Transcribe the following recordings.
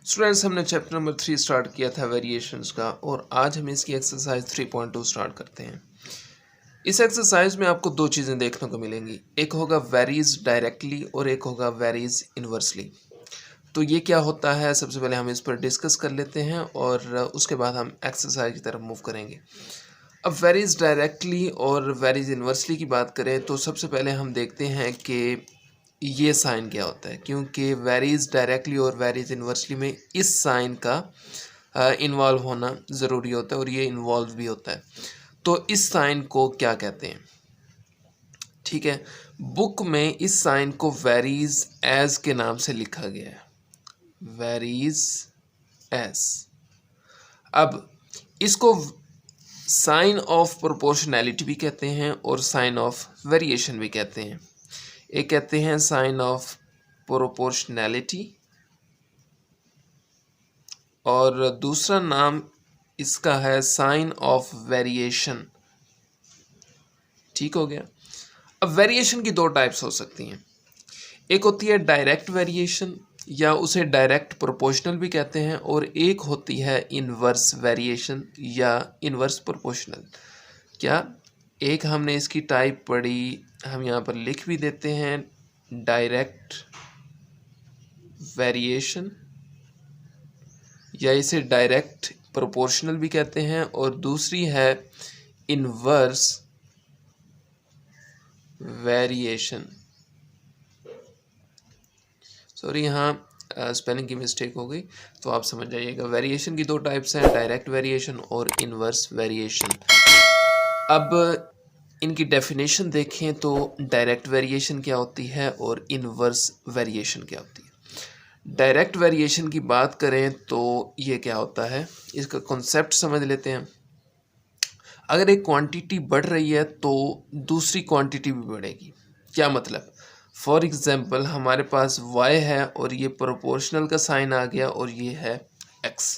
Students, हमने chapter number 3 start किया था वेरिएशंस का, और आज हम इसकी एक्सरसाइज 3.2 स्टार्ट करते हैं। इस एक्सरसाइज में आपको दो चीज़ें देखने को मिलेंगी, एक होगा वेरीज डायरेक्टली और एक होगा वेरीज इन्वर्सली। तो ये क्या होता है, सबसे पहले हम इस पर डिस्कस कर लेते हैं और उसके बाद हम एक्सरसाइज की तरफ मूव करेंगे। अब वेरीज डायरेक्टली और वेरीज इन्वर्सली की बात करें तो सबसे पहले हम देखते हैं कि ये साइन क्या होता है, क्योंकि वेरीज डायरेक्टली और वेरीज इन्वर्सली में इस साइन का इन्वॉल्व होना ज़रूरी होता है और ये इन्वॉल्व भी होता है। तो इस साइन को क्या कहते हैं? ठीक है, बुक में इस साइन को वेरीज एज के नाम से लिखा गया है, वेरीज एज। अब इसको साइन ऑफ प्रोपोर्शनैलिटी भी कहते हैं और साइन ऑफ वेरिएशन भी कहते हैं। एक कहते हैं साइन ऑफ प्रोपोर्शनैलिटी और दूसरा नाम इसका है साइन ऑफ वेरिएशन। ठीक हो गया। अब वेरिएशन की दो टाइप्स हो सकती हैं, एक होती है डायरेक्ट वेरिएशन या उसे डायरेक्ट प्रोपोर्शनल भी कहते हैं, और एक होती है इन्वर्स वेरिएशन या इन्वर्स प्रोपोर्शनल। क्या एक हमने इसकी टाइप पढ़ी, हम यहाँ पर लिख भी देते हैं, डायरेक्ट वेरिएशन या इसे डायरेक्ट प्रोपोर्शनल भी कहते हैं, और दूसरी है इन्वर्स वेरिएशन। सॉरी, यहाँ स्पेलिंग की मिस्टेक हो गई, तो आप समझ जाइएगा। वेरिएशन की दो टाइप्स हैं, डायरेक्ट वेरिएशन और इन्वर्स वेरिएशन। अब इनकी डेफिनेशन देखें तो डायरेक्ट वेरिएशन क्या होती है और इन्वर्स वेरिएशन क्या होती है। डायरेक्ट वेरिएशन की बात करें तो ये क्या होता है, इसका कॉन्सेप्ट समझ लेते हैं। अगर एक क्वांटिटी बढ़ रही है तो दूसरी क्वांटिटी भी बढ़ेगी। क्या मतलब? फॉर एग्जांपल, हमारे पास y है और ये प्रोपोर्शनल का साइन आ गया और ये है x।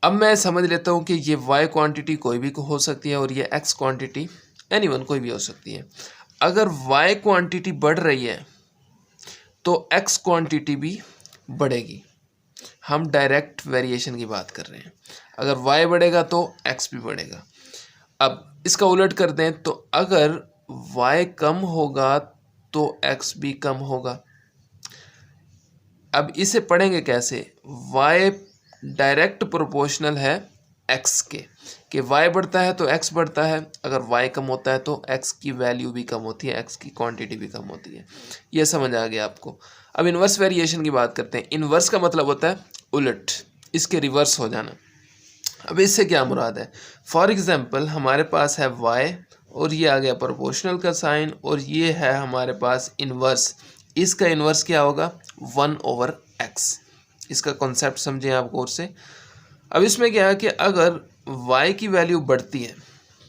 अब मैं समझ लेता हूँ कि ये y क्वांटिटी कोई भी हो सकती है और ये x क्वांटिटी एनीवन कोई भी हो सकती है। अगर y क्वांटिटी बढ़ रही है तो x क्वांटिटी भी बढ़ेगी। हम डायरेक्ट वेरिएशन की बात कर रहे हैं। अगर y बढ़ेगा तो x भी बढ़ेगा। अब इसका उलट कर दें तो अगर y कम होगा तो x भी कम होगा। अब इसे पढ़ेंगे कैसे? y डायरेक्ट प्रोपोर्शनल है x के, कि y बढ़ता है तो x बढ़ता है, अगर y कम होता है तो x की वैल्यू भी कम होती है, x की क्वांटिटी भी कम होती है। ये समझ आ गया आपको। अब इन्वर्स वेरिएशन की बात करते हैं। इन्वर्स का मतलब होता है उलट, इसके रिवर्स हो जाना। अब इससे क्या मुराद है? फॉर एग्जांपल, हमारे पास है y और ये आ गया प्रोपोर्शनल का साइन, और ये है हमारे पास इन्वर्स। इसका इन्वर्स क्या होगा? 1/x। इसका कॉन्सेप्ट समझें आप गौर से। अब इसमें क्या है कि अगर y की वैल्यू बढ़ती है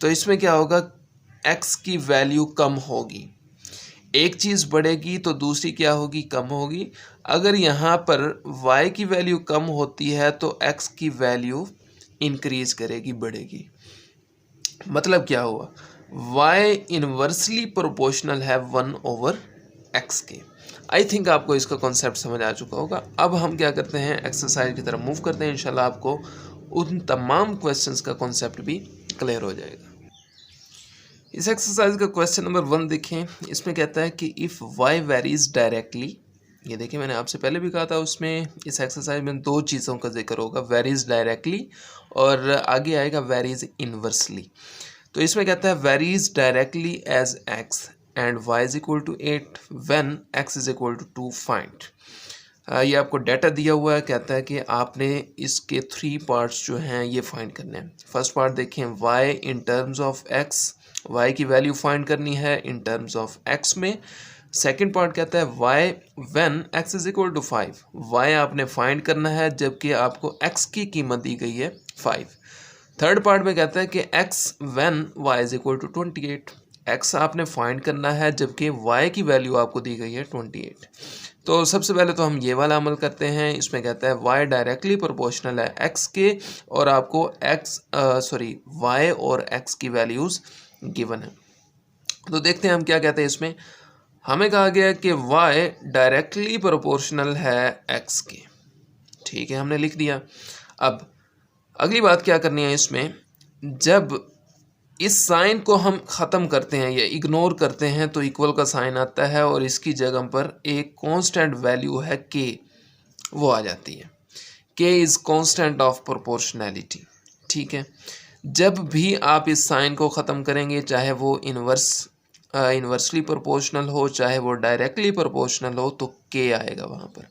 तो इसमें क्या होगा? x की वैल्यू कम होगी। एक चीज़ बढ़ेगी तो दूसरी क्या होगी? कम होगी। अगर यहाँ पर y की वैल्यू कम होती है तो x की वैल्यू इंक्रीज करेगी, बढ़ेगी। मतलब क्या हुआ? y इन्वर्सली प्रोपोर्शनल है 1/x के। आई थिंक आपको इसका कॉन्सेप्ट समझ आ चुका होगा। अब हम क्या करते हैं, एक्सरसाइज की तरफ मूव करते हैं। इंशाल्लाह आपको उन तमाम क्वेश्चंस का कॉन्सेप्ट भी क्लियर हो जाएगा। इस एक्सरसाइज का क्वेश्चन नंबर 1 देखें। इसमें कहता है कि इफ़ y वेरीज डायरेक्टली, ये देखिए मैंने आपसे पहले भी कहा था, उसमें इस एक्सरसाइज में दो चीज़ों का जिक्र होगा, वेरीज डायरेक्टली और आगे आएगा वेरीज इन्वर्सली। तो इसमें कहता है varies directly as x and y is equal to 8 when x is equal to 2 find. ये आपको डाटा दिया हुआ है, कहता है कि आपने इसके 3 पार्ट्स जो हैं ये फाइंड करने हैं। फर्स्ट पार्ट देखें, y in terms of x, y की वैल्यू फाइंड करनी है इन टर्म्स ऑफ x में। सेकंड पार्ट कहता है y when x is equal to 5, y आपने फाइंड करना है जबकि आपको x की कीमत दी गई है 5। थर्ड पार्ट में कहता है कि x when y is equal to 28, x आपने फाइंड करना है जबकि y की वैल्यू आपको दी गई है 28। तो सबसे पहले तो हम ये वाला अमल करते हैं। इसमें कहता है y डायरेक्टली प्रोपोर्शनल है x के और आपको y और x की वैल्यूज़ गिवन है। तो देखते हैं हम क्या कहते हैं। इसमें हमें कहा गया कि y डायरेक्टली प्रोपोर्शनल है x के। ठीक है, हमने लिख दिया। अब अगली बात क्या करनी है इसमें, जब इस साइन को हम ख़त्म करते हैं या इग्नोर करते हैं तो इक्वल का साइन आता है और इसकी जगह पर एक कांस्टेंट वैल्यू है के, वो आ जाती है। के इज़ कांस्टेंट ऑफ प्रोपोर्शनैलिटी। ठीक है, जब भी आप इस साइन को ख़त्म करेंगे, चाहे वो इन्वर्सली प्रोपोर्शनल हो, चाहे वो डायरेक्टली प्रोपोर्शनल हो, तो के आएगा वहाँ पर।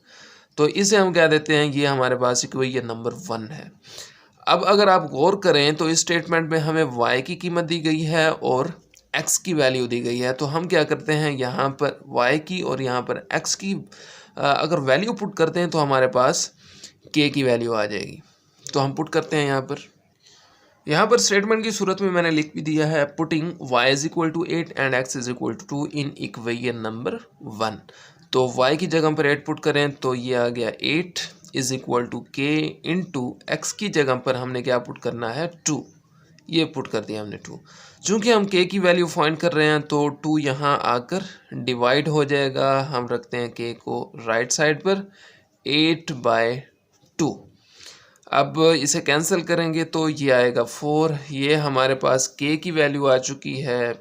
तो इसे हम क्या देते हैं, ये हमारे पास इक्वेशन नंबर 1 है। अब अगर आप गौर करें तो इस स्टेटमेंट में हमें y की कीमत दी गई है और x की वैल्यू दी गई है। तो हम क्या करते हैं, यहाँ पर y की और यहाँ पर x की अगर वैल्यू पुट करते हैं तो हमारे पास k की वैल्यू आ जाएगी। तो हम पुट करते हैं यहाँ पर स्टेटमेंट की सूरत में मैंने लिख भी दिया है, putting y is equal to 8 and x is equal to 2 in equation number 1। तो y की जगह पर 8 पुट करें तो ये आ गया 8 इज इक्वल टू के इंटू एक्स की जगह पर हमने क्या पुट करना है 2, ये पुट कर दिया हमने 2। चूँकि हम के की वैल्यू फाइंड कर रहे हैं तो 2 यहाँ आकर डिवाइड हो जाएगा। हम रखते हैं के को राइट साइड पर, 8/2। अब इसे कैंसिल करेंगे तो ये आएगा 4। ये हमारे पास के की वैल्यू आ चुकी है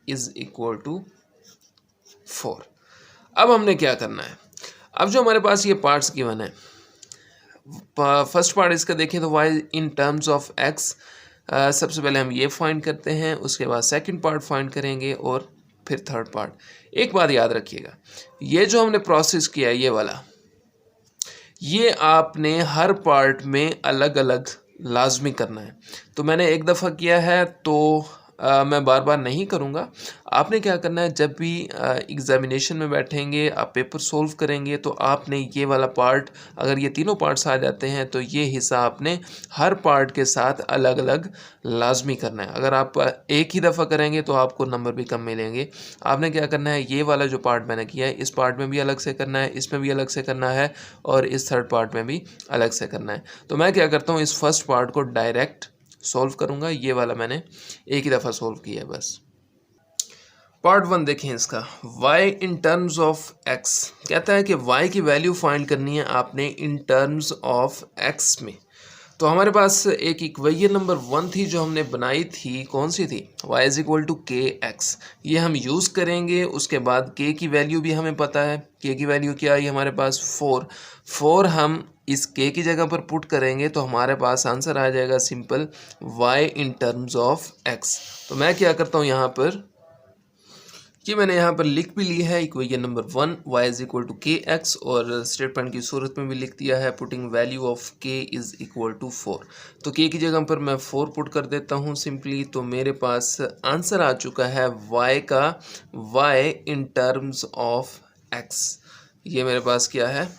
इज इक्वल टू 4। अब हमने क्या करना है, अब जो हमारे पास ये पार्ट्स गिवन है, फर्स्ट पार्ट इसका देखें तो y in terms of x, सबसे पहले हम ये फाइंड करते हैं, उसके बाद सेकंड पार्ट फाइंड करेंगे और फिर थर्ड पार्ट। एक बात याद रखिएगा, ये जो हमने प्रोसेस किया है ये वाला, ये आपने हर पार्ट में अलग अलग लाजमी करना है। तो मैंने एक दफ़ा किया है तो मैं बार बार नहीं करूँगा। आपने क्या करना है, जब भी एग्ज़ामिनेशन में बैठेंगे, आप पेपर सोल्व करेंगे तो आपने ये वाला पार्ट, अगर ये तीनों पार्ट्स आ जाते हैं तो ये हिस्सा आपने हर पार्ट के साथ अलग अलग लाजमी करना है। अगर आप एक ही दफ़ा करेंगे तो आपको नंबर भी कम मिलेंगे। आपने क्या करना है, ये वाला जो पार्ट मैंने किया है इस पार्ट में भी अलग से करना है, इसमें भी अलग से करना है और इस थर्ड पार्ट में भी अलग से करना है। तो मैं क्या करता हूँ, इस फर्स्ट पार्ट को डायरेक्ट सॉल्व करूँगा। ये वाला मैंने एक ही दफ़ा सॉल्व किया है बस। पार्ट 1 देखें इसका, y in terms of x, कहता है कि y की वैल्यू फाइंड करनी है आपने इन टर्म्स ऑफ x में। तो हमारे पास एक इक्वेशन नंबर 1 थी जो हमने बनाई थी, कौन सी थी, y is equal to k x. ये हम यूज़ करेंगे। उसके बाद k की वैल्यू भी हमें पता है, k की वैल्यू क्या आई हमारे पास 4 हम इस k की जगह पर पुट करेंगे तो हमारे पास आंसर आ जाएगा simple y in terms of x। तो मैं क्या करता हूँ यहाँ पर, ये मैंने यहाँ पर लिख भी ली है equation number 1 y is equal to k x, और स्टेटमेंट की सूरत में भी लिख दिया है putting value of k is equal to 4। तो k की जगह पर मैं 4 पुट कर देता हूँ सिंपली। तो मेरे पास आंसर आ चुका है y का y in terms of x। ये मेरे पास क्या है,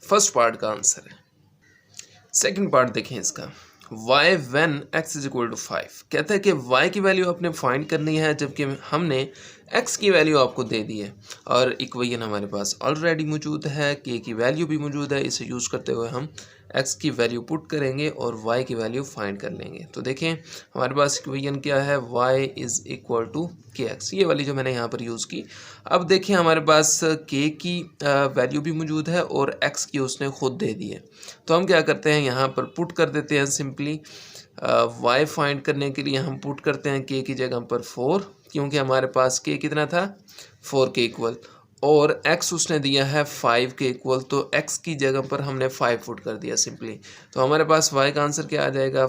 फर्स्ट पार्ट का आंसर है। सेकंड पार्ट देखें इसका, y when x is equal to 5, कहता है कि y की वैल्यू आपने फाइंड करनी है जबकि हमने x की वैल्यू आपको दे दी है और इक्वेशन हमारे पास ऑलरेडी मौजूद है, k की वैल्यू भी मौजूद है। इसे यूज़ करते हुए हम x की वैल्यू पुट करेंगे और y की वैल्यू फाइंड कर लेंगे। तो देखें हमारे पास इक्वेशन क्या है, y is equal to k x, ये वाली जो मैंने यहाँ पर यूज़ की। अब देखें हमारे पास k की वैल्यू भी मौजूद है और x की उसने खुद दे दी है। तो हम क्या करते हैं, यहाँ पर पुट कर देते हैं सिंपली। y फाइंड करने के लिए हम पुट करते हैं k की जगह पर 4, क्योंकि हमारे पास k कितना था 4 के इक्वल, और x उसने दिया है 5 के इक्वल। तो x की जगह पर हमने 5 पुट कर दिया सिंपली। तो हमारे पास y का आंसर क्या आ जाएगा,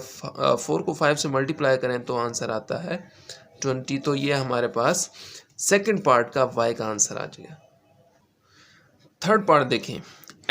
4 को 5 से मल्टीप्लाई करें तो आंसर आता है 20। तो ये हमारे पास सेकंड पार्ट का y का आंसर आ जाएगा। थर्ड पार्ट देखें,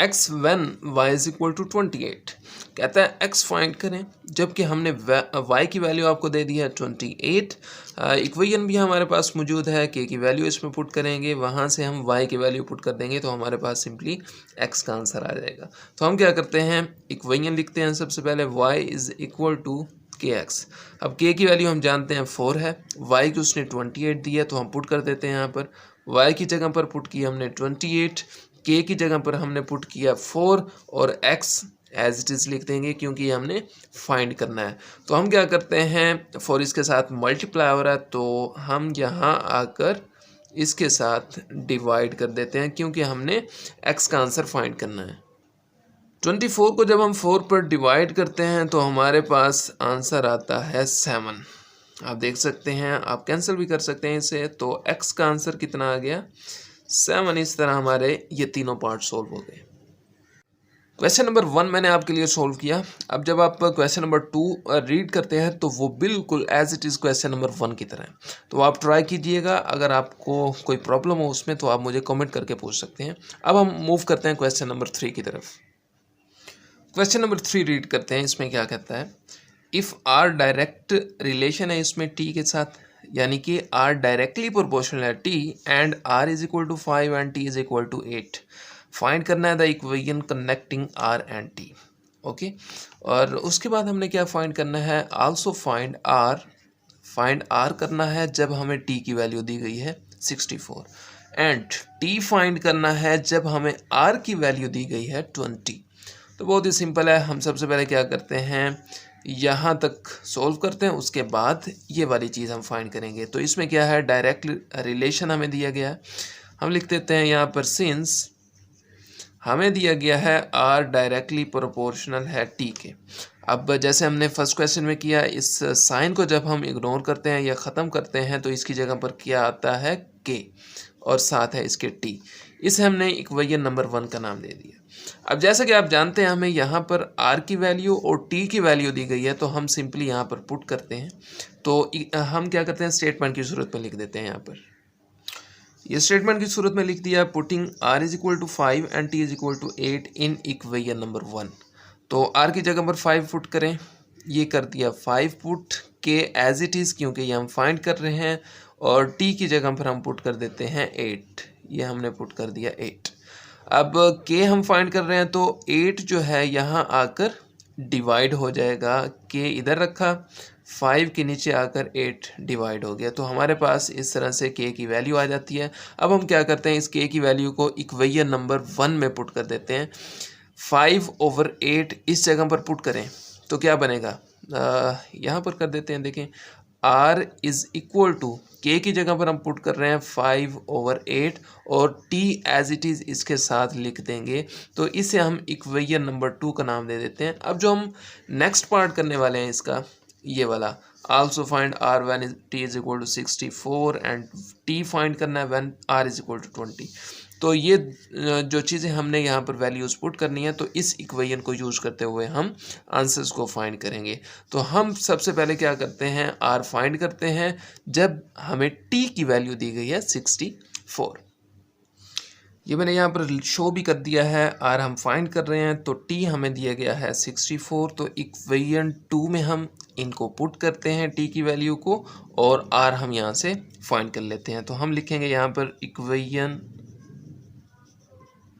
x when y is equal to 28, कहता है x फाइंड करें जबकि हमने y की वैल्यू आपको दे दी है 28। इक्वेशन भी हमारे पास मौजूद है, k की वैल्यू इसमें पुट करेंगे, वहाँ से हम y की वैल्यू पुट कर देंगे तो हमारे पास सिंपली x का आंसर आ जाएगा। तो हम क्या करते हैं, इक्वेशन लिखते हैं सबसे पहले, y is equal to k x. अब k की वैल्यू हम जानते हैं 4 है, y की उसने 28 दी है तो हम पुट कर देते हैं यहाँ पर। y की जगह पर पुट किया हमने 28, k की जगह पर हमने पुट किया 4 और x एज इट इज़ लिख देंगे क्योंकि हमने फाइंड करना है। तो हम क्या करते हैं, 4 इसके साथ मल्टीप्लाई हो रहा है तो हम यहाँ आकर इसके साथ डिवाइड कर देते हैं क्योंकि हमने x का आंसर फाइंड करना है। 24 को जब हम 4 पर डिवाइड करते हैं तो हमारे पास आंसर आता है 7। आप देख सकते हैं, आप कैंसिल भी कर सकते हैं इसे, तो x का आंसर कितना आ गया 7। इस तरह हमारे ये तीनों पार्ट सोल्व हो गए। क्वेश्चन नंबर 1 मैंने आपके लिए सोल्व किया। अब जब आप क्वेश्चन नंबर 2 रीड करते हैं तो वो बिल्कुल as it is question number 1 की तरह है। तो आप ट्राई कीजिएगा, अगर आपको कोई प्रॉब्लम हो उसमें तो आप मुझे कमेंट करके पूछ सकते हैं। अब हम मूव करते हैं क्वेश्चन नंबर 3 की तरफ। क्वेश्चन नंबर 3 रीड करते हैं। इसमें क्या कहता है, इफ़ आर डायरेक्ट रिलेशन है इसमें टी के साथ, यानी कि आर डायरेक्टली प्रोपोर्शनल है t and r is equal to 5 and t is equal to 8। Find करना है the equation connecting r and t. Okay, और उसके बाद हमने क्या फाइंड करना है, आल्सो फाइंड आर करना है जब हमें टी की वैल्यू दी गई है 64 एंड टी फाइंड करना है जब हमें आर की वैल्यू दी गई है 20। तो बहुत ही सिंपल है, हम सबसे पहले क्या करते हैं, यहाँ तक सोल्व करते हैं, उसके बाद ये वाली चीज़ हम फाइंड करेंगे। तो इसमें क्या है, डायरेक्ट रिलेशन हमें दिया गया है, हम लिख देते हैं यहाँ पर सिंस हमें दिया गया है आर डायरेक्टली प्रोपोर्शनल है टी के। अब जैसे हमने फर्स्ट क्वेश्चन में किया, इस साइन को जब हम इग्नोर करते हैं या ख़त्म करते हैं तो इसकी जगह पर क्या आता है के और साथ है इसके टी। इसे हमने इक्वेशन नंबर 1 का नाम दे दिया। अब जैसा कि आप जानते हैं हमें यहाँ पर r की वैल्यू और t की वैल्यू दी गई है, तो हम सिंपली यहाँ पर पुट करते हैं। तो हम क्या करते हैं, स्टेटमेंट की सूरत में लिख देते हैं। यहाँ पर ये स्टेटमेंट की सूरत में लिख दिया, putting r is equal to 5 and t is equal to 8 in equation number 1। तो r की जगह पर 5 पुट करें, ये कर दिया 5 पुट के एज इट इज़, क्योंकि ये हम फाइंड कर रहे हैं, और t की जगह पर हम पुट कर देते हैं 8, ये हमने पुट कर दिया 8। अब के हम फाइंड कर रहे हैं तो 8 जो है यहाँ आकर डिवाइड हो जाएगा, के इधर रखा, 5 के नीचे आकर 8 डिवाइड हो गया। तो हमारे पास इस तरह से के की वैल्यू आ जाती है। अब हम क्या करते हैं, इस के की वैल्यू को इक्वेशन नंबर 1 में पुट कर देते हैं। 5/8 इस जगह पर पुट करें तो क्या बनेगा, यहाँ पर कर देते हैं। देखें, r इज़ इक्वल टू के की जगह पर हम पुट कर रहे हैं 5/8 और t एज इट इज़ इसके साथ लिख देंगे। तो इसे हम इक्वेशन नंबर 2 का नाम दे देते हैं। अब जो हम नेक्स्ट पार्ट करने वाले हैं इसका, ये वाला, also find r when t is equal to 64 and t find करना है when r is equal to 20। तो ये जो चीज़ें हमने यहाँ पर वैल्यूज़ पुट करनी है, तो इस इक्वेशन को यूज़ करते हुए हम आंसर्स को फाइंड करेंगे। तो हम सबसे पहले क्या करते हैं, आर फाइंड करते हैं जब हमें टी की वैल्यू दी गई है 64। ये मैंने यहाँ पर शो भी कर दिया है, आर हम फाइंड कर रहे हैं तो टी हमें दिया गया है 64। तो इक्वेशन 2 में हम इनको पुट करते हैं टी की वैल्यू को, और आर हम यहाँ से फाइंड कर लेते हैं। तो हम लिखेंगे यहाँ पर इक्वेशन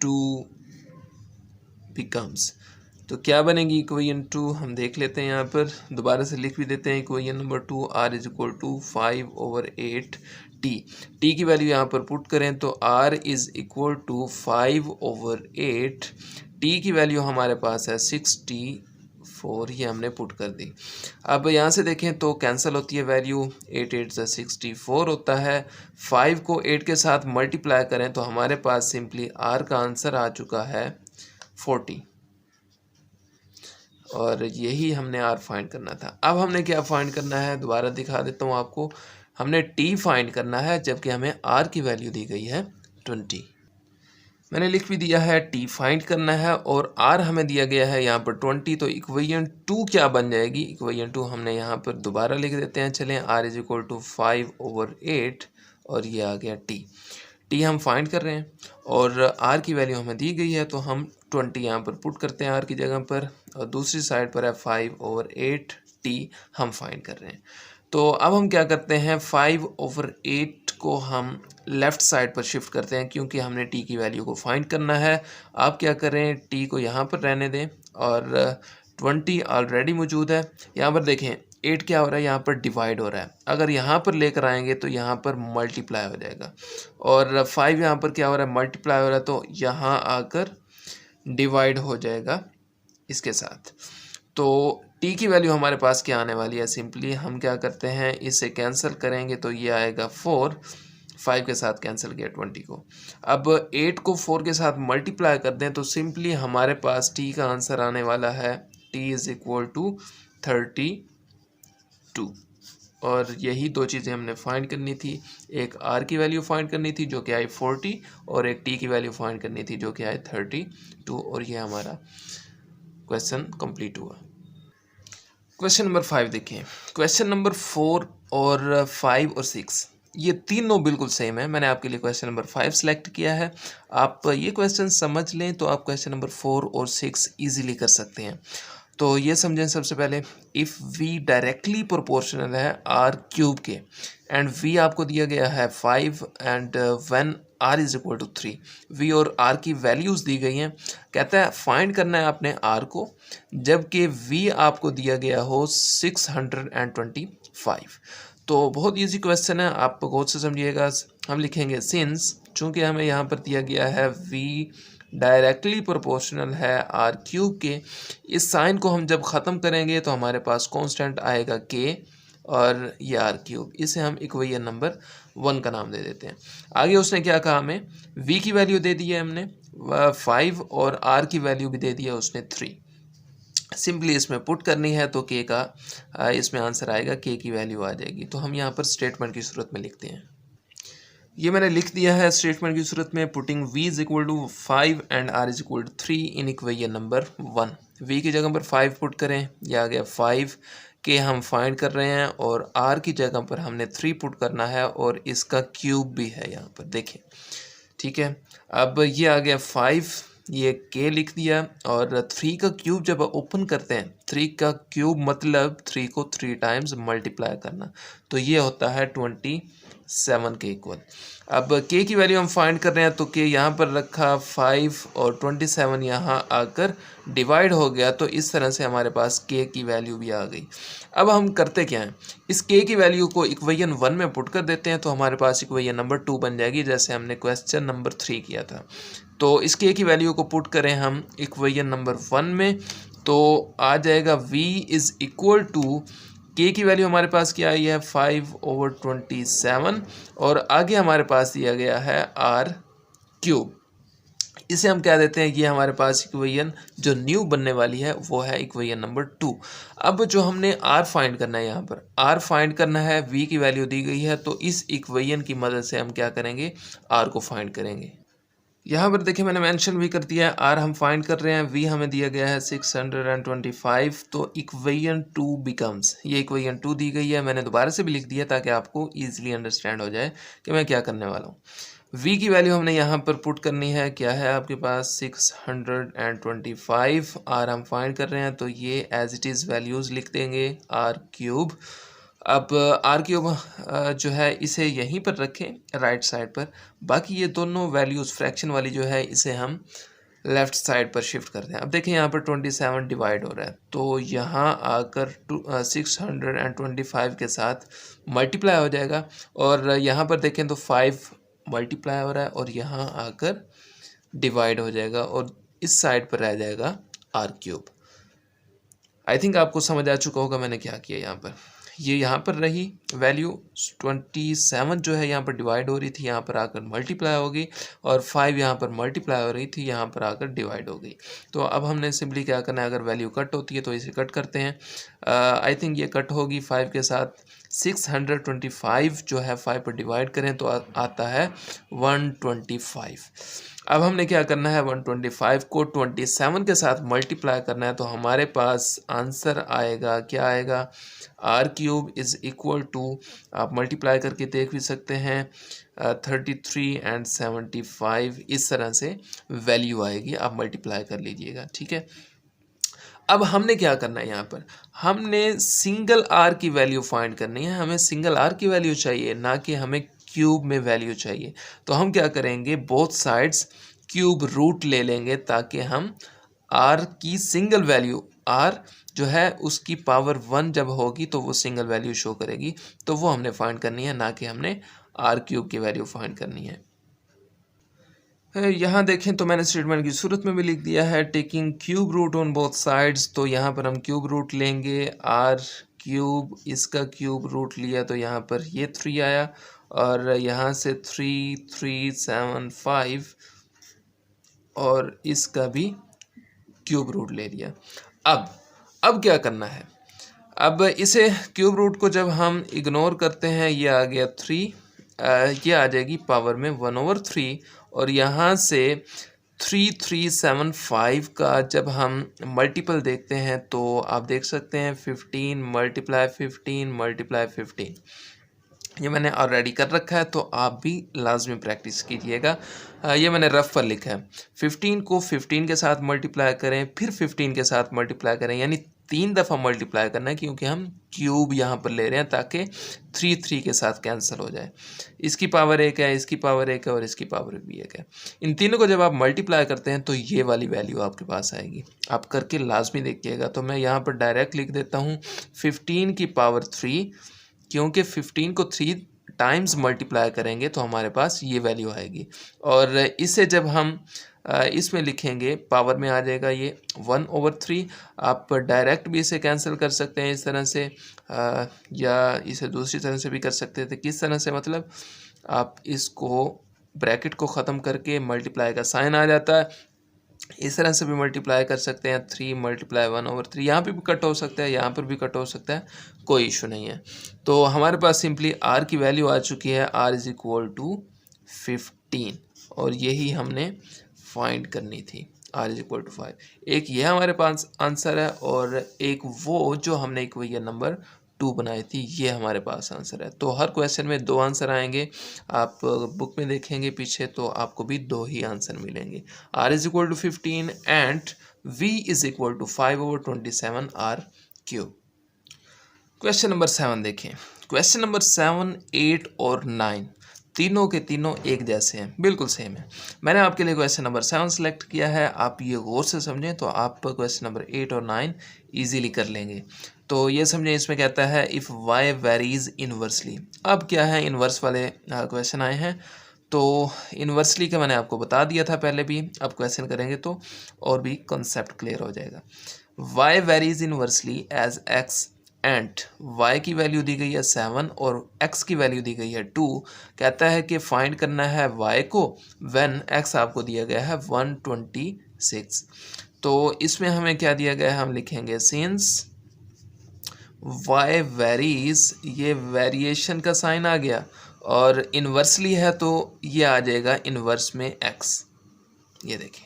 2 बिकम्स, तो क्या बनेगी इक्वेशन 2, हम देख लेते हैं। यहाँ पर दोबारा से लिख भी देते हैं equation number 2, r is equal to 5/8 t की वैल्यू यहाँ पर पुट करें तो r is equal to 5/8, t की वैल्यू हमारे पास है 64, ये हमने पुट कर दी। अब यहाँ से देखें तो कैंसिल होती है वैल्यू, 8/8 से 64 होता है। 5 को 8 के साथ मल्टीप्लाई करें तो हमारे पास सिंपली r का आंसर आ चुका है 40, और यही हमने r फाइंड करना था। अब हमने क्या फाइंड करना है, दोबारा दिखा देता हूँ आपको। हमने t फाइंड करना है जबकि हमें r की वैल्यू दी गई है 20। मैंने लिख भी दिया है, t फाइंड करना है और r हमें दिया गया है यहाँ पर 20। तो इक्वेशन 2 क्या बन जाएगी, इक्वेशन 2 हमने यहाँ पर दोबारा लिख देते हैं। चलें, r इज इक्वल टू 5/8 और ये आ गया t हम फाइंड कर रहे हैं और r की वैल्यू हमें दी गई है, तो हम 20 यहाँ पर पुट करते हैं r की जगह पर, और दूसरी साइड पर है 5/8 t हम फाइंड कर रहे हैं। तो अब हम क्या करते हैं, 5/8 को हम लेफ़्ट साइड पर शिफ्ट करते हैं क्योंकि हमने t की वैल्यू को फाइंड करना है। आप क्या करें, t को यहाँ पर रहने दें और 20 ऑलरेडी मौजूद है। यहाँ पर देखें 8 क्या हो रहा है, यहाँ पर डिवाइड हो रहा है। अगर यहाँ पर लेकर आएंगे तो यहाँ पर मल्टीप्लाई हो जाएगा, और 5 यहाँ पर क्या हो रहा है, मल्टीप्लाई हो रहा है, तो यहाँ आकर डिवाइड हो जाएगा इसके साथ। तो t की वैल्यू हमारे पास क्या आने वाली है, सिंपली हम क्या करते हैं, इसे कैंसिल करेंगे तो ये आएगा 4। 5 के साथ कैंसिल किया 20 को। अब 8 को 4 के साथ मल्टीप्लाई कर दें तो सिंपली हमारे पास t का आंसर आने वाला है t इज़ इक्वल टू 32। और यही दो चीज़ें हमने फाइंड करनी थी, एक r की वैल्यू फाइंड करनी थी जो कि आई 40 और एक t की वैल्यू फाइंड करनी थी जो कि आई 32। और ये हमारा क्वेश्चन कंप्लीट हुआ। क्वेश्चन नंबर 5 देखिए। क्वेश्चन नंबर 4 और 5 और 6 ये तीनों बिल्कुल सेम है। मैंने आपके लिए क्वेश्चन नंबर 5 सेलेक्ट किया है। आप ये क्वेश्चन समझ लें तो आप क्वेश्चन नंबर 4 और 6 इजीली कर सकते हैं। तो ये समझें सबसे पहले, इफ़ v डायरेक्टली प्रोपोर्शनल है r क्यूब के एंड v आपको दिया गया है 5 and when r is equal to 3, v और r की वैल्यूज़ दी गई हैं। कहता है फाइंड करना है आपने r को जबकि v आपको दिया गया हो 625। तो बहुत इजी क्वेश्चन है, आप गौर से समझिएगा। हम लिखेंगे सिंस, चूँकि हमें यहाँ पर दिया गया है v डायरेक्टली प्रोपोर्शनल है r क्यूब के, इस साइन को हम जब ख़त्म करेंगे तो हमारे पास कांस्टेंट आएगा k और ये r क्यूब। इसे हम इक्वेशन नंबर 1 का नाम दे देते हैं। आगे उसने क्या कहा, हमें v की वैल्यू दे दी है हमने 5 और r की वैल्यू भी दे दी है उसने 3। सिंपली इसमें पुट करनी है तो k का इसमें आंसर आएगा, k की वैल्यू आ जाएगी। तो हम यहाँ पर स्टेटमेंट की सूरत में लिखते हैं। ये मैंने लिख दिया है स्टेटमेंट की सूरत में, putting v is equal to 5 and r is equal to 3 in equation number 1। v की जगह पर 5 पुट करें, यह आ गया 5 के हम फाइंड कर रहे हैं और r की जगह पर हमने 3 पुट करना है और इसका क्यूब भी है यहाँ पर देखें, ठीक है। अब ये आ गया 5, ये k लिख दिया और 3 का क्यूब जब ओपन करते हैं, 3 का क्यूब मतलब 3 को 3 टाइम्स मल्टीप्लाई करना, तो ये होता है 27 के इक्वल। अब k की वैल्यू हम फाइंड कर रहे हैं तो k यहाँ पर रखा 5 और 27 यहाँ आकर डिवाइड हो गया, तो इस तरह से हमारे पास k की वैल्यू भी आ गई। अब हम करते क्या हैं, इस k की वैल्यू को इक्वेशन 1 में पुट कर देते हैं तो हमारे पास इक्वेशन नंबर 2 बन जाएगी, जैसे हमने क्वेश्चन नंबर 3 किया था। तो इस k की वैल्यू को पुट करें हम इक्वेशन नंबर 1 में तो आ जाएगा v is equal to, k की वैल्यू हमारे पास क्या आई है 5/27 और आगे हमारे पास दिया गया है r क्यूब। इसे हम क्या देते हैं, ये हमारे पास इक्वेशन जो न्यू बनने वाली है वो है इक्वेशन नंबर 2। अब जो हमने r फाइंड करना है, यहाँ पर r फाइंड करना है, v की वैल्यू दी गई है तो इस इक्वेशन की मदद से हम क्या करेंगे, r को फाइंड करेंगे। यहाँ पर देखिए मैंने मेंशन भी कर दिया है, r हम फाइंड कर रहे हैं, v हमें दिया गया है 625, तो इक्वेशन 2 बिकम्स, ये इक्वेशन 2 दी गई है। मैंने दोबारा से भी लिख दिया ताकि आपको ईजिली अंडरस्टैंड हो जाए कि मैं क्या करने वाला हूँ। v की वैल्यू हमने यहाँ पर पुट करनी है, क्या है आपके पास 625, r हम फाइंड कर रहे हैं तो ये एज इट इज़ वैल्यूज़ लिख देंगे r क्यूब। अब r क्यूब जो है इसे यहीं पर रखें राइट साइड पर, बाकी ये दोनों वैल्यूज़ फ्रैक्शन वाली जो है इसे हम लेफ़्ट साइड पर शिफ्ट करते हैं। अब देखें यहाँ पर 27 डिवाइड हो रहा है तो यहाँ आकर 625 के साथ मल्टीप्लाई हो जाएगा और यहाँ पर देखें तो 5 मल्टीप्लाई हो रहा है और यहाँ आकर डिवाइड हो जाएगा और इस साइड पर रह जाएगा r क्यूब। आई थिंक आपको समझ आ चुका होगा मैंने क्या किया। यहाँ पर ये यहाँ पर रही वैल्यू 27 जो है यहाँ पर डिवाइड हो रही थी, यहाँ पर आकर मल्टीप्लाई हो गई और 5 यहाँ पर मल्टीप्लाई हो रही थी, यहाँ पर आकर डिवाइड हो गई। तो अब हमने सिंपली क्या करना है, अगर वैल्यू कट होती है तो इसे कट करते हैं। आई थिंक ये कट होगी 5 के साथ। 625 जो है 5 पर डिवाइड करें तो आता है 125। अब हमने क्या करना है, 125 को 27 के साथ मल्टीप्लाई करना है तो हमारे पास आंसर आएगा, क्या आएगा, r cube is equal to, आप मल्टीप्लाई करके देख भी सकते हैं 33 एंड 75, इस तरह से वैल्यू आएगी, आप मल्टीप्लाई कर लीजिएगा, ठीक है। अब हमने क्या करना है, यहाँ पर हमने सिंगल r की वैल्यू फाइंड करनी है। हमें सिंगल r की वैल्यू चाहिए, ना कि हमें क्यूब में वैल्यू चाहिए। तो हम क्या करेंगे, बोथ साइड्स क्यूब रूट ले लेंगे ताकि हम r की सिंगल वैल्यू, r जो है उसकी पावर 1 जब होगी तो वो सिंगल वैल्यू शो करेगी, तो वो हमने फाइंड करनी है, ना कि हमने r क्यूब की वैल्यू फाइंड करनी है। यहाँ देखें तो मैंने स्टेटमेंट की सूरत में भी लिख दिया है taking cube root on both sides, तो यहाँ पर हम क्यूब रूट लेंगे, r क्यूब, इसका क्यूब रूट लिया तो यहाँ पर ये 3 आया और यहाँ से 3 3 7 5 और इसका भी क्यूब रूट ले लिया। अब क्या करना है, अब इसे क्यूब रूट को जब हम इग्नोर करते हैं, ये आ गया 3, ये आ जाएगी पावर में 1/3 और यहाँ से 3375 का जब हम मल्टीपल देखते हैं तो आप देख सकते हैं 15 × 15 × 15, ये मैंने ऑलरेडी कर रखा है तो आप भी लाजमी प्रैक्टिस कीजिएगा। ये मैंने रफ पर लिखा है, 15 को 15 के साथ मल्टीप्लाई करें, फिर 15 के साथ मल्टीप्लाई करें, यानी 3 दफ़ा मल्टीप्लाई करना है क्योंकि हम क्यूब यहाँ पर ले रहे हैं ताकि 3 के साथ कैंसिल हो जाए। इसकी पावर 1 है, इसकी पावर 1 है और इसकी पावर भी 1 है। इन तीनों को जब आप मल्टीप्लाई करते हैं तो ये वाली वैल्यू आपके पास आएगी। आप करके लाजमी देखिएगा। तो मैं यहाँ पर डायरेक्ट लिख देता हूँ 15 की पावर 3, क्योंकि 15 को 3 टाइम्स मल्टीप्लाई करेंगे तो हमारे पास ये वैल्यू आएगी। और इसे जब हम इसमें लिखेंगे पावर में आ जाएगा ये 1/3। आप डायरेक्ट भी इसे कैंसिल कर सकते हैं इस तरह से, या इसे दूसरी तरह से भी कर सकते थे। किस तरह से, मतलब आप इसको ब्रैकेट को ख़त्म करके मल्टीप्लाई का साइन आ जाता है, इस तरह से भी मल्टीप्लाई कर सकते हैं। 3 × 1/3, यहाँ पे भी कट हो सकता है, यहाँ पर भी कट हो सकता है, कोई इशू नहीं है। तो हमारे पास सिंपली r की वैल्यू आ चुकी है, r = 15 और यही हमने फाइंड करनी थी, r = 5। एक ये हमारे पास आंसर है और एक वो जो हमने इक्वेशन नंबर 2 बनाई थी, ये हमारे पास आंसर है। तो हर क्वेश्चन में 2 आंसर आएंगे। आप बुक में देखेंगे पीछे तो आपको भी 2 ही आंसर मिलेंगे। r = 15 and v = 5/27 r³। Question number 7 देखें। क्वेश्चन नंबर 7, 8 और 9 तीनों के तीनों एक जैसे हैं, बिल्कुल सेम है। मैंने आपके लिए क्वेश्चन नंबर 7 सेलेक्ट किया है। आप ये गौर से समझें तो आप क्वेश्चन नंबर 8 और 9 इजीली कर लेंगे। तो ये समझें, इसमें कहता है इफ़ y वेरीज इन्वर्सली। अब क्या है, इन्वर्स वाले क्वेश्चन आए हैं। तो इन्वर्सली का मैंने आपको बता दिया था पहले भी, अब क्वेश्चन करेंगे तो और भी कॉन्सेप्ट क्लियर हो जाएगा। y varies inversely as x and y की वैल्यू दी गई है 7 और x की वैल्यू दी गई है 2। कहता है कि फाइंड करना है y को व्हेन x आपको दिया गया है 126। तो इसमें हमें क्या दिया गया है, हम लिखेंगे सिंस y वेरीज, ये वेरिएशन का साइन आ गया और इन्वर्सली है तो ये आ जाएगा इन्वर्स में x। ये देखिए,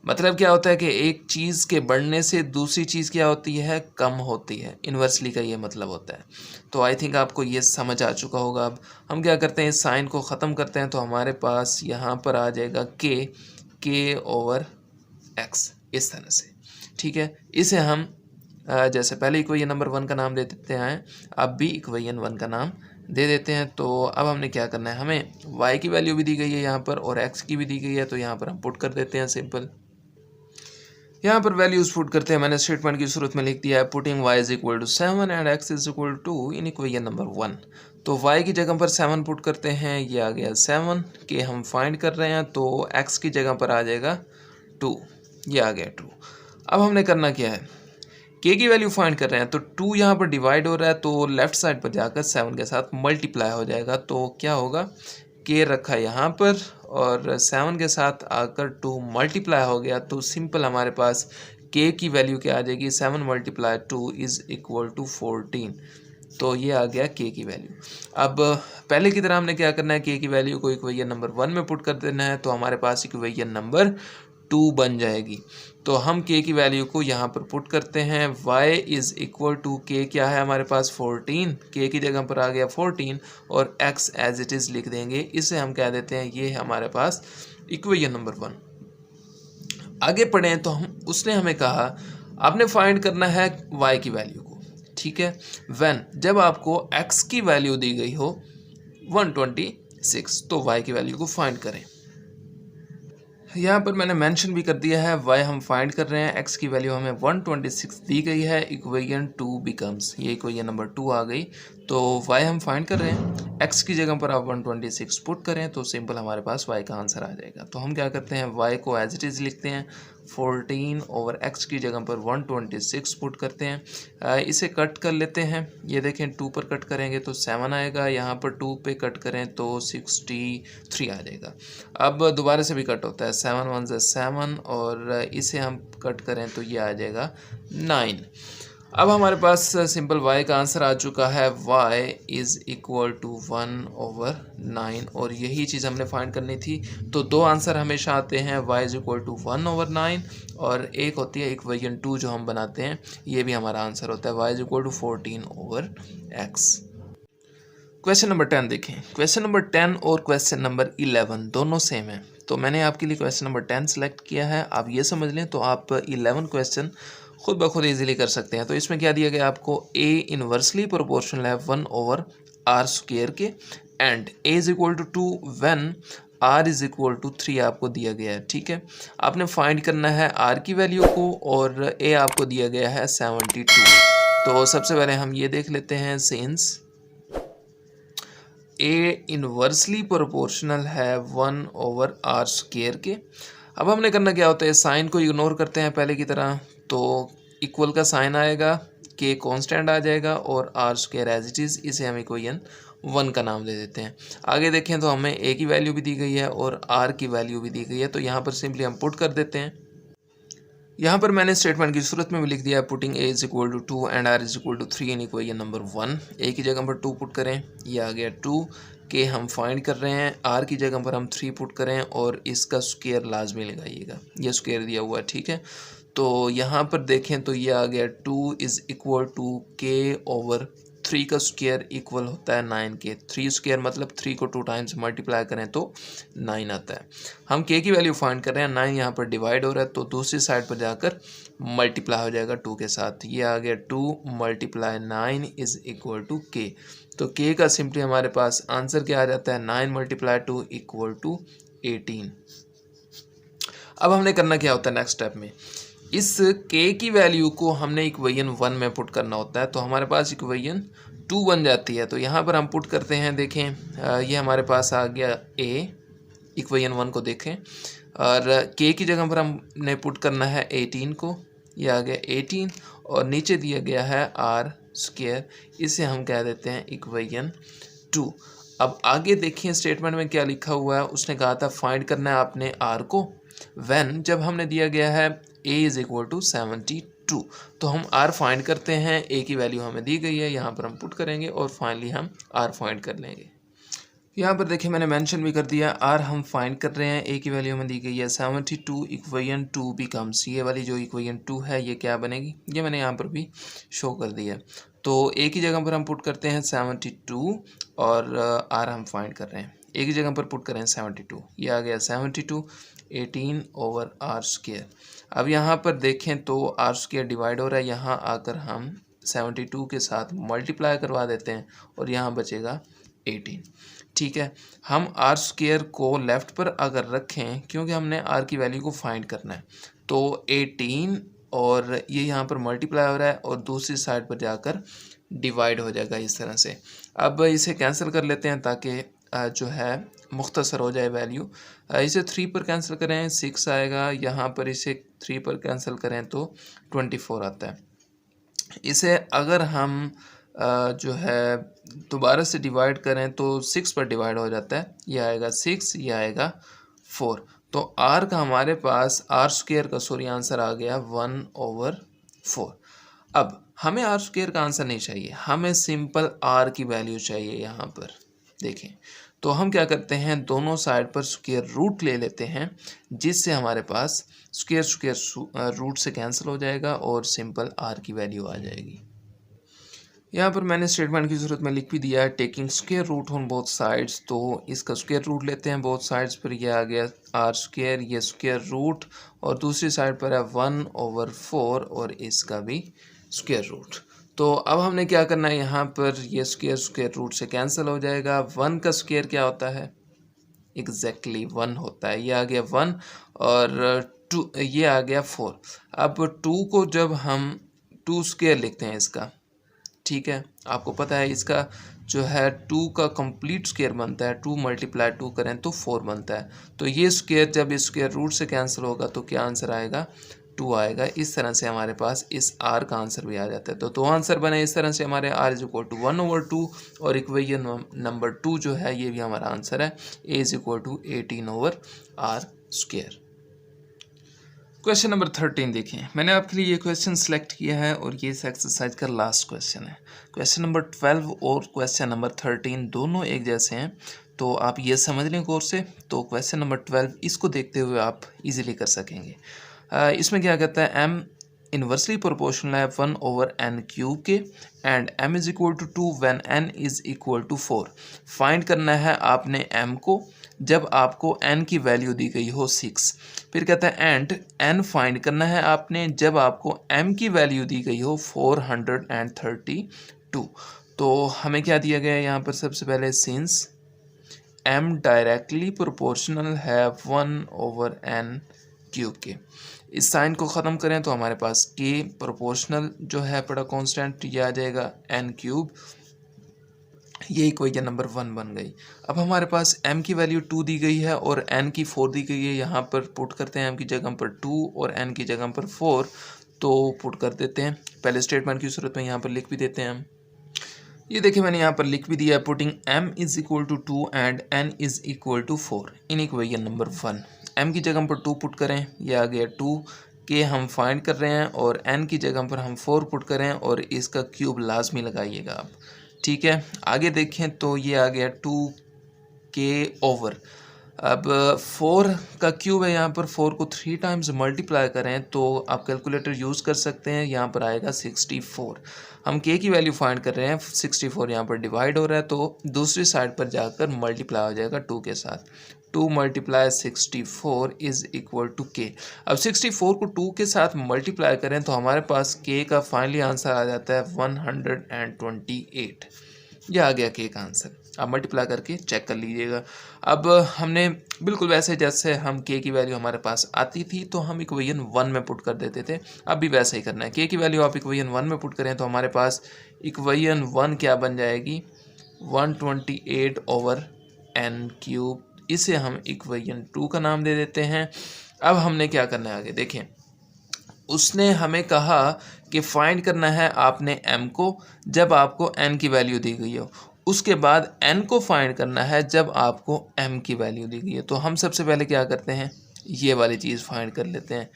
मतलब क्या होता है कि एक चीज़ के बढ़ने से दूसरी चीज़ क्या होती है, कम होती है। इन्वर्सली का ये मतलब होता है। तो आई थिंक आपको ये समझ आ चुका होगा। अब हम क्या करते हैं, इस साइन को ख़त्म करते हैं तो हमारे पास यहाँ पर आ जाएगा k/x, इस तरह से। ठीक है, इसे हम जैसे पहले इक्वेशन नंबर 1 का नाम दे देते हैं, अब भी इक्वेशन 1 का नाम दे देते हैं। तो अब हमने क्या करना है, हमें y की वैल्यू भी दी गई है यहाँ पर और x की भी दी गई है, तो यहाँ पर हम पुट कर देते हैं सिंपल। यहाँ पर वैल्यूज पुट करते हैं। मैंने स्टेटमेंट की सूरत में लिख दिया है putting y = 7 and x = 2 in equation number 1। तो y की जगह पर 7 पुट करते हैं, ये आ गया 7 के हम फाइंड कर रहे हैं, तो x की जगह पर आ जाएगा 2, ये आ गया 2। अब हमने करना क्या है, k की वैल्यू फाइंड कर रहे हैं, तो 2 यहाँ पर डिवाइड हो रहा है तो लेफ्ट साइड पर जाकर 7 के साथ मल्टीप्लाई हो जाएगा। तो क्या होगा, k रखा यहाँ पर और 7 के साथ आकर 2 मल्टीप्लाई हो गया, तो सिंपल हमारे पास k की वैल्यू क्या आ जाएगी, 7 × 2 = 14। तो ये आ गया k की वैल्यू। अब पहले की तरह हमने क्या करना है, k की वैल्यू को इक्वेशन नंबर 1 में पुट कर देना है, तो हमारे पास इक्वेशन नंबर 2 बन जाएगी। तो हम k की वैल्यू को यहाँ पर पुट करते हैं, y = k क्या है हमारे पास 14, k की जगह पर आ गया 14 और x एज इट इज़ लिख देंगे। इसे हम कह देते हैं ये हमारे पास इक्वेशन नंबर 1। आगे पढ़ें तो उसने हमें कहा आपने फाइंड करना है y की वैल्यू को। ठीक है, व्हेन, जब आपको x की वैल्यू दी गई हो 126, तो y की वैल्यू को फाइंड करें। यहाँ पर मैंने मेंशन भी कर दिया है, y हम फाइंड कर रहे हैं, x की वैल्यू हमें 126 दी गई है, इक्वेशन 2 बिकम्स, ये इक्वेशन नंबर 2 आ गई। तो y हम फाइंड कर रहे हैं, x की जगह पर आप 126 पुट करें तो सिंपल हमारे पास y का आंसर आ जाएगा। तो हम क्या करते हैं, y को एज इट इज़ लिखते हैं, 14 ओवर x की जगह पर 126 पुट करते हैं। इसे कट कर लेते हैं। ये देखें 2 पर कट करेंगे तो 7 आएगा, यहाँ पर 2 पे कट करें तो 63 आ जाएगा। अब दोबारा से भी कट होता है, 7 1 7 और इसे हम कट करें तो ये आ जाएगा 9। अब हमारे पास सिंपल y का आंसर आ चुका है, y is equal to 1 over 9 और यही चीज़ हमने फाइंड करनी थी। तो दो आंसर हमेशा आते हैं, y is equal to 1 over 9 और एक होती है इक्वेशन 2 जो हम बनाते हैं, ये भी हमारा आंसर होता है y is equal to 14 over x। Question number 10 देखें। क्वेश्चन नंबर 10 और क्वेश्चन नंबर 11 दोनों सेम है, तो मैंने आपके लिए क्वेश्चन नंबर 10 सेलेक्ट किया है। आप ये समझ लें तो आप 11 क्वेश्चन खुद ब खुद इजीली कर सकते हैं। तो इसमें क्या दिया गया आपको, a इन्वर्सली प्रोपोर्शनल है 1 ओवर r स्क्वायर के and a is equal to 2 when r is equal to 3 आपको दिया गया है। ठीक है, आपने फाइंड करना है r की वैल्यू को और a आपको दिया गया है 72। तो सबसे पहले हम ये देख लेते हैं, सिंस a इन्वर्सली प्रोपोर्शनल है 1 ओवर r स्क्वायर के। अब हमने करना क्या होता है, साइन को इग्नोर करते हैं पहले की तरह, तो इक्वल का साइन आएगा, के कांस्टेंट आ जाएगा और r square as it is, इसे हम इक्वेशन 1 का नाम दे देते हैं। आगे देखें तो हमें ए की वैल्यू भी दी गई है और आर की वैल्यू भी दी गई है, तो यहाँ पर सिंपली हम पुट कर देते हैं। यहाँ पर मैंने स्टेटमेंट की सूरत में भी लिख दिया है, putting a is equal to 2 and r is equal to 3 in equation number 1। A की जगह पर 2 पुट करें, ये आ गया 2 के हम फाइंड कर रहे हैं, आर की जगह पर हम 3 पुट करें और इसका स्क्वायर लाजमी लगाइएगा, ये स्क्वायर दिया हुआ है। ठीक है, तो यहाँ पर देखें तो ये आ गया 2 इज़ इक्वल टू के ओवर 3 का स्क्वायर इक्वल होता है 9 के। 3 स्क्वायर मतलब 3 को 2 टाइम्स मल्टीप्लाई करें तो 9 आता है। हम के की वैल्यू फाइंड कर रहे हैं, 9 यहाँ पर डिवाइड हो रहा है तो दूसरी साइड पर जाकर मल्टीप्लाई हो जाएगा 2 के साथ। ये आ गया 2 मल्टीप्लाई 9 इज़ इक्वल टू के। तो के का सिंपली हमारे पास आंसर क्या आ जाता है, 9 मल्टीप्लाई 2 इक्वल टू 18। अब हमने करना क्या होता है नेक्स्ट स्टेप में, इस k की वैल्यू को हमने इक्वेशन 1 में पुट करना होता है, तो हमारे पास इक्वेशन 2 बन जाती है। तो यहाँ पर हम पुट करते हैं, देखें ये हमारे पास आ गया a, इक्वेशन 1 को देखें और k की जगह पर हमने पुट करना है 18 को, ये आ गया 18 और नीचे दिया गया है r स्क्वायर, इसे हम कह देते हैं इक्वेशन 2। अब आगे देखिए स्टेटमेंट में क्या लिखा हुआ है, उसने कहा था फाइंड करना है आपने r को व्हेन, जब हमने दिया गया है a इज इक्वल टू 72। तो हम r फाइंड करते हैं, a की वैल्यू हमें दी गई है, यहाँ पर हम पुट करेंगे और फाइनली हम r फाइंड कर लेंगे। यहाँ पर देखिए मैंने मेंशन भी कर दिया, r हम फाइंड कर रहे हैं, a की वैल्यू हमें दी गई है 72, इक्वेशन 2 बिकम्स, ये वाली जो इक्वेशन 2 है ये क्या बनेगी, ये मैंने यहाँ पर भी शो कर दिया। तो a की जगह पर हम पुट करते हैं 72 और r हम फाइंड कर रहे हैं, a की जगह पर पुट करें 72, ये आ गया 72 18 ओवर आर स्क्वायर। अब यहाँ पर देखें तो आर स्क्वायर डिवाइड हो रहा है, यहाँ आकर हम 72 के साथ मल्टीप्लाई करवा देते हैं और यहाँ बचेगा 18। ठीक है, हम आर स्क्वायर को लेफ़्ट पर अगर रखें, क्योंकि हमने आर की वैल्यू को फाइंड करना है, तो 18 और ये यहाँ पर मल्टीप्लाई हो रहा है और दूसरी साइड पर जाकर डिवाइड हो जाएगा इस तरह से। अब इसे कैंसिल कर लेते हैं ताकि जो है मुख्तसर हो जाए वैल्यू। इसे 3 पर कैंसिल करें 6 आएगा, यहाँ पर इसे 3 पर कैंसिल करें तो 24 आता है। इसे अगर हम जो है दोबारा से डिवाइड करें तो 6 पर डिवाइड हो जाता है, ये आएगा 6, ये आएगा 4। तो r का हमारे पास r स्क्वायर का सॉरी आंसर आ गया 1 ओवर 4। अब हमें r स्क्वायर का आंसर नहीं चाहिए, हमें सिंपल r की वैल्यू चाहिए। यहाँ पर देखें तो हम क्या करते हैं, दोनों साइड पर स्क्वायर रूट ले लेते हैं, जिससे हमारे पास स्क्वायर स्क्वायर रूट से कैंसिल हो जाएगा और सिंपल r की वैल्यू आ जाएगी। यहाँ पर मैंने स्टेटमेंट की सूरत में लिख भी दिया है, taking square root on both sides, तो इसका स्क्वायर रूट लेते हैं बोथ साइड्स पर, यह आ गया आर स्क्वायर, ये स्क्वायर रूट और दूसरी साइड पर है 1 ओवर 4 और इसका भी स्क्वायर रूट। तो अब हमने क्या करना है, यहाँ पर ये स्क्वायर रूट से कैंसिल हो जाएगा। 1 का स्क्वायर क्या होता है, एग्जैक्टली 1 होता है, ये आ गया 1 और 2 ये आ गया 4। अब 2 को जब हम 2 स्क्वायर लिखते हैं इसका, ठीक है, आपको पता है इसका जो है 2 का कंप्लीट स्क्वायर बनता है, 2 × 2 करें तो 4 बनता है। तो ये स्क्वायर जब इस स्क्वायर रूट से कैंसिल होगा तो क्या आंसर आएगा, 2 आएगा। इस तरह से हमारे पास इस आर का आंसर भी आ जाता है। तो दो आंसर बने इस तरह से हमारे आर इज इक्वल टू 1/2 और इक्वेशन नंबर 2 जो है ये भी हमारा आंसर है, A is equal to 18/r²। Question number 13 देखिए, मैंने आपके लिए ये क्वेश्चन सेलेक्ट किया है और ये इस एक्सरसाइज का लास्ट क्वेश्चन है। क्वेश्चन नंबर 12 और क्वेश्चन नंबर 13 दोनों एक जैसे हैं, तो आप ये समझ लें गौर से। तो क्वेश्चन नंबर 12 इसको देखते हुए आप इजीली कर सकेंगे। इसमें क्या कहता है, m इन्वर्सली प्रोपोर्शनल है 1/n³ के and m is equal to 2 when n is equal to 4। Find करना है आपने m को जब आपको n की वैल्यू दी गई हो 6। फिर कहता है एंड n फाइंड करना है आपने जब आपको m की वैल्यू दी गई हो 432। तो हमें क्या दिया गया है यहाँ पर, सबसे पहले सिंस m डायरेक्टली प्रोपोर्शनल है 1/n³ के। इस साइन को ख़त्म करें तो हमारे पास k प्रोपोर्शनल जो है बड़ा कांस्टेंट ये आ जाएगा n³। ये इक्वेशन नंबर 1 बन गई। अब हमारे पास m की वैल्यू 2 दी गई है और n की 4 दी गई है। यहाँ पर पुट करते हैं m की जगह पर 2 और n की जगह पर 4, तो पुट कर देते हैं। पहले स्टेटमेंट की सूरत में यहाँ पर लिख भी देते हैं हम। ये देखिए मैंने यहाँ पर लिख भी दिया है, putting m is equal to 2 and n is equal to 4 in equation number 1। m की जगह पर 2 पुट करें, ये आ गया 2 के हम फाइंड कर रहे हैं, और n की जगह पर हम 4 पुट करें और इसका क्यूब लाजमी लगाइएगा आप। ठीक है, आगे देखें तो ये आ गया 2k/। अब 4 का क्यूब है, यहाँ पर 4 को 3 टाइम्स मल्टीप्लाई करें तो आप कैलकुलेटर यूज़ कर सकते हैं। यहाँ पर आएगा 64। हम k की वैल्यू फाइंड कर रहे हैं, 64 यहाँ पर डिवाइड हो रहा है तो दूसरी साइड पर जाकर मल्टीप्लाई हो जाएगा 2 के साथ। 2 × 64 इज इक्वल टू k। अब 64 को 2 के साथ मल्टीप्लाई करें तो हमारे पास k का फाइनली आंसर आ जाता है 128। यह आ गया k का आंसर। आप मल्टीप्लाई करके चेक कर लीजिएगा। अब हमने बिल्कुल वैसे जैसे हम k की वैल्यू हमारे पास आती थी तो हम इक्वेशन 1 में पुट कर देते थे, अब भी वैसा ही करना है। k की वैल्यू आप इक्वेशन 1 में पुट करें तो हमारे पास इक्वेशन 1 क्या बन जाएगी, 128/n³। इसे हम इक्वेशन 2 का नाम दे देते हैं। अब हमने क्या करना है आगे देखें, उसने हमें कहा कि फाइंड करना है आपने m को जब आपको n की वैल्यू दी गई हो, उसके बाद n को फाइंड करना है जब आपको m की वैल्यू दी गई है। तो हम सबसे पहले क्या करते हैं, ये वाली चीज़ फाइंड कर लेते हैं।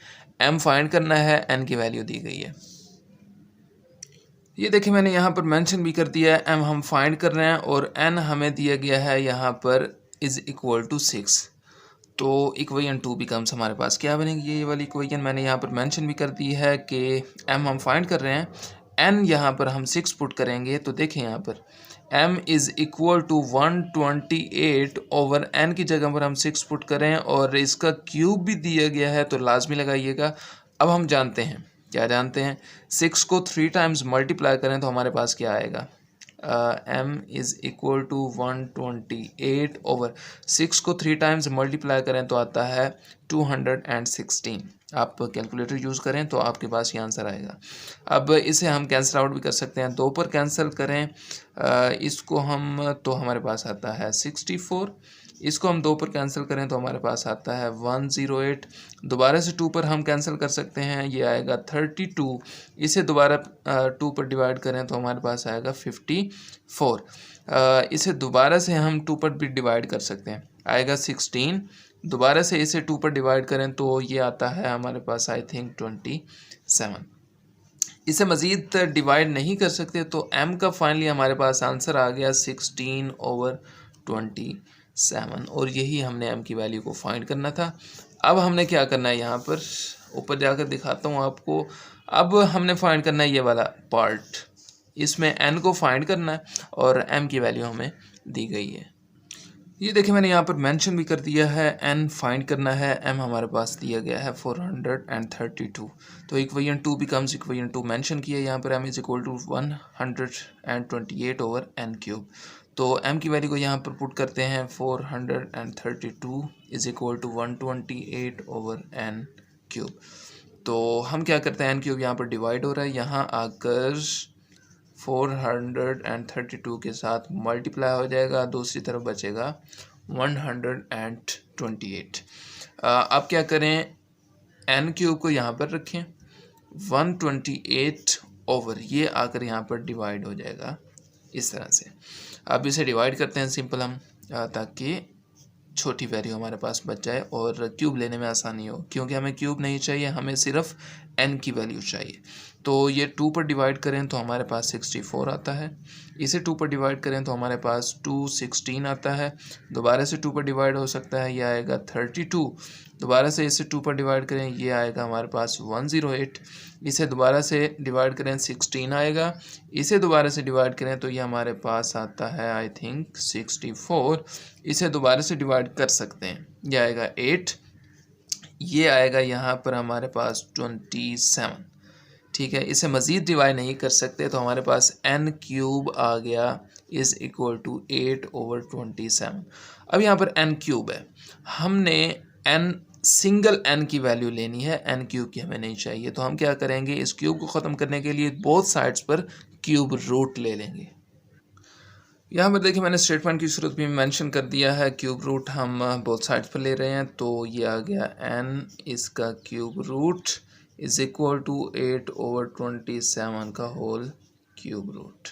m फाइंड करना है, n की वैल्यू दी गई है। ये देखिए मैंने यहाँ पर मेंशन भी कर दिया है, m हम फाइंड कर रहे हैं और n हमें दिया गया है यहाँ पर इज़ इक्वल टू 6। तो इक्वेशन 2 बिकम्स हमारे पास क्या बनेगी, ये वाली इक्वेशन मैंने यहाँ पर मेंशन भी कर दी है कि m हम फाइंड कर रहे हैं, n यहाँ पर हम 6 पुट करेंगे तो देखें यहाँ पर m is equal to 128/n की जगह पर हम 6 पुट करें और इसका क्यूब भी दिया गया है तो लाजमी लगाइएगा। अब हम जानते हैं, क्या जानते हैं, 6 को 3 टाइम्स मल्टीप्लाई करें तो हमारे पास क्या आएगा, m इज़ इक्वल टू 128/6 को 3 टाइम्स मल्टीप्लाई करें तो आता है 216। आप कैलकुलेटर यूज़ करें तो आपके पास ये आंसर आएगा। अब इसे हम कैंसिल आउट भी कर सकते हैं, 2 पर कैंसिल करें इसको हम तो हमारे पास आता है 64। इसको हम 2 पर कैंसिल करें तो हमारे पास आता है 108। दोबारा से 2 पर हम कैंसिल कर सकते हैं, ये आएगा 32। इसे दोबारा 2 पर डिवाइड करें तो हमारे पास आएगा 54। इसे दोबारा से हम 2 पर भी डिवाइड कर सकते हैं, आएगा 16। दोबारा से इसे 2 पर डिवाइड करें तो ये आता है हमारे पास आई थिंक 27। इसे मज़ीद डिवाइड नहीं कर सकते तो m का फाइनली हमारे पास आंसर आ गया 16/27 और यही हमने m की वैल्यू को फाइंड करना था। अब हमने क्या करना है, यहाँ पर ऊपर जाकर दिखाता हूँ आपको। अब हमने फाइंड करना है ये वाला पार्ट, इसमें n को फाइंड करना है और m की वैल्यू हमें दी गई है। ये देखिए मैंने यहाँ पर मेंशन भी कर दिया है, n फाइंड करना है, m हमारे पास दिया गया है 432। तो इक्वेशन 2 बिकम्स इक्वेशन 2 मेंशन किया यहाँ पर, m is equal to 128/n³। तो m की वैल्यू को यहाँ पर पुट करते हैं, 432 इज इक्वल टू 128/n³। तो हम क्या करते हैं, n³ यहाँ पर डिवाइड हो रहा है, यहाँ आकर 432 के साथ मल्टीप्लाई हो जाएगा, दूसरी तरफ बचेगा 128। अब क्या करें, n क्यूब को यहाँ पर रखें, 128 ओवर ये आकर यहाँ पर डिवाइड हो जाएगा इस तरह से। अब इसे डिवाइड करते हैं सिंपल हम, ताकि छोटी वैल्यू हमारे पास बच जाए और क्यूब लेने में आसानी हो, क्योंकि हमें क्यूब नहीं चाहिए, हमें सिर्फ n की वैल्यू चाहिए। तो ये 2 पर डिवाइड करें तो हमारे पास 64 आता है, इसे 2 पर डिवाइड करें तो हमारे पास 216 आता है, दोबारा से 2 पर डिवाइड हो सकता है, ये आएगा 32, दोबारा से इसे 2 पर डिवाइड करें, ये आएगा हमारे पास 108, इसे दोबारा से डिवाइड करें 16 आएगा, इसे दोबारा से डिवाइड करें तो ये हमारे पास आता है आई थिंक 64, इसे दोबारा से डिवाइड कर सकते हैं, ये आएगा 8, ये आएगा यहाँ पर हमारे पास 27। ठीक है, इसे मज़ीद डिवाइड नहीं कर सकते तो हमारे पास n क्यूब आ गया इज़ इक्वल टू 8/27। अब यहाँ पर n क्यूब है, हमने n सिंगल n की वैल्यू लेनी है, n क्यूब की हमें नहीं चाहिए। तो हम क्या करेंगे, इस क्यूब को ख़त्म करने के लिए बोथ साइड्स पर क्यूब रूट ले लेंगे। यहाँ पर देखिए मैंने स्टेटमेंट की सूरत में मेंशन कर दिया है, क्यूब रूट हम बोथ साइड्स पर ले रहे हैं, तो ये आ गया n इसका cube root is equal to 8/27 का होल क्यूब रूट।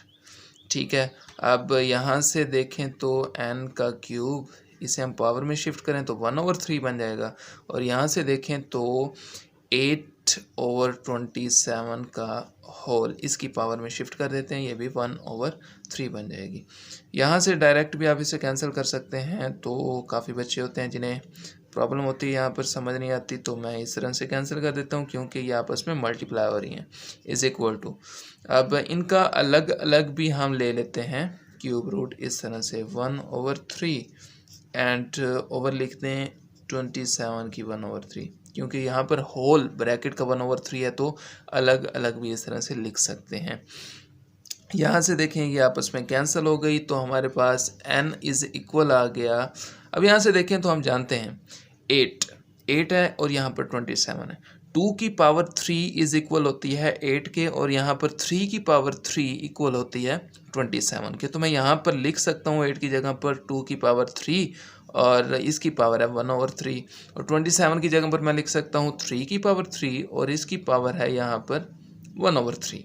ठीक है, अब यहाँ से देखें तो n का क्यूब, इसे हम पावर में शिफ्ट करें तो 1/3 बन जाएगा, और यहाँ से देखें तो 8/27 का होल इसकी पावर में शिफ्ट कर देते हैं, ये भी 1/3 बन जाएगी। यहाँ से डायरेक्ट भी आप इसे कैंसिल कर सकते हैं, तो काफ़ी बच्चे होते हैं जिन्हें प्रॉब्लम होती है यहाँ पर समझ नहीं आती, तो मैं इस तरह से कैंसिल कर देता हूँ क्योंकि ये आपस में मल्टीप्लाई हो रही हैं, इज़ इक्वल टू। अब इनका अलग अलग भी हम ले लेते हैं क्यूब रूट, इस तरह से 1/3 एंड ओवर लिखते हैं 27 की 1/3, क्योंकि यहाँ पर होल ब्रैकेट का 1/3 है तो अलग अलग भी इस तरह से लिख सकते हैं। यहाँ से देखें ये आपस में कैंसिल हो गई, तो हमारे पास n इज़ इक्वल आ गया। अब यहाँ से देखें तो हम जानते हैं 8 है और यहाँ पर 27 है, 2 की पावर 3 इज़ इक्वल होती है 8 के, और यहाँ पर 3 की पावर 3 इक्वल होती है 27 के। तो मैं यहाँ पर लिख सकता हूँ 8 की जगह पर 2 की पावर 3 और इसकी पावर है 1/3, और 27 की जगह पर मैं लिख सकता हूँ 3 की पावर 3 और इसकी पावर है यहाँ पर 1/3।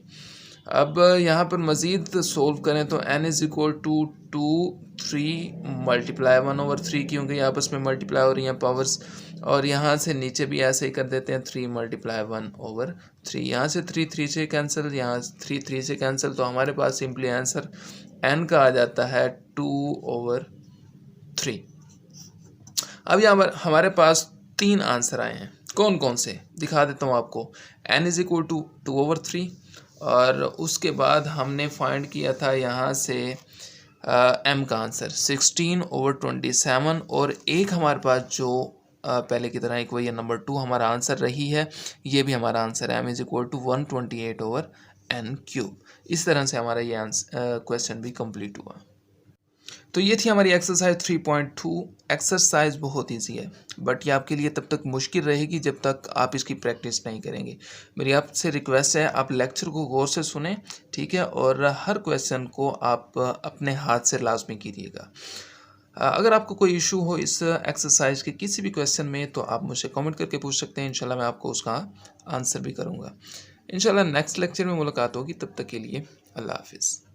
अब यहाँ पर मज़ीद सोल्व करें तो n is equal to 2 3 multiply 1/3, क्योंकि आपस में मल्टीप्लाई हो रही हैं पावर्स, और यहाँ से नीचे भी ऐसे ही कर देते हैं 3 मल्टीप्लाई 1/3, यहाँ से 3 से कैंसिल, यहाँ 3 से कैंसिल, तो हमारे पास सिंपली आंसर n का आ जाता है 2/3। अब यहाँ हमारे पास 3 आंसर आए हैं, कौन कौन से दिखा देता हूँ आपको। n इज़ इक्वल टू 2/3, और उसके बाद हमने फाइंड किया था यहाँ से m का आंसर 16/27, और एक हमारे पास जो पहले की तरह इक्वेशन नंबर 2 हमारा आंसर रही है, ये भी हमारा आंसर है, m is equal to 128/n³। इस तरह से हमारा ये क्वेश्चन भी कंप्लीट हुआ। तो ये थी हमारी एक्सरसाइज 3.2। एक्सरसाइज बहुत इजी है, बट ये आपके लिए तब तक मुश्किल रहेगी जब तक आप इसकी प्रैक्टिस नहीं करेंगे। मेरी आपसे रिक्वेस्ट है आप लेक्चर को गौर से सुने, ठीक है, और हर क्वेश्चन को आप अपने हाथ से लाजमी कीजिएगा। अगर आपको कोई इशू हो इस एक्सरसाइज के किसी भी क्वेश्चन में तो आप मुझसे कमेंट करके पूछ सकते हैं, इंशाल्लाह मैं आपको उसका आंसर भी करूँगा। इंशाल्लाह नेक्स्ट लेक्चर में मुलाकात होगी, तब तक के लिए अल्लाह हाफिज़।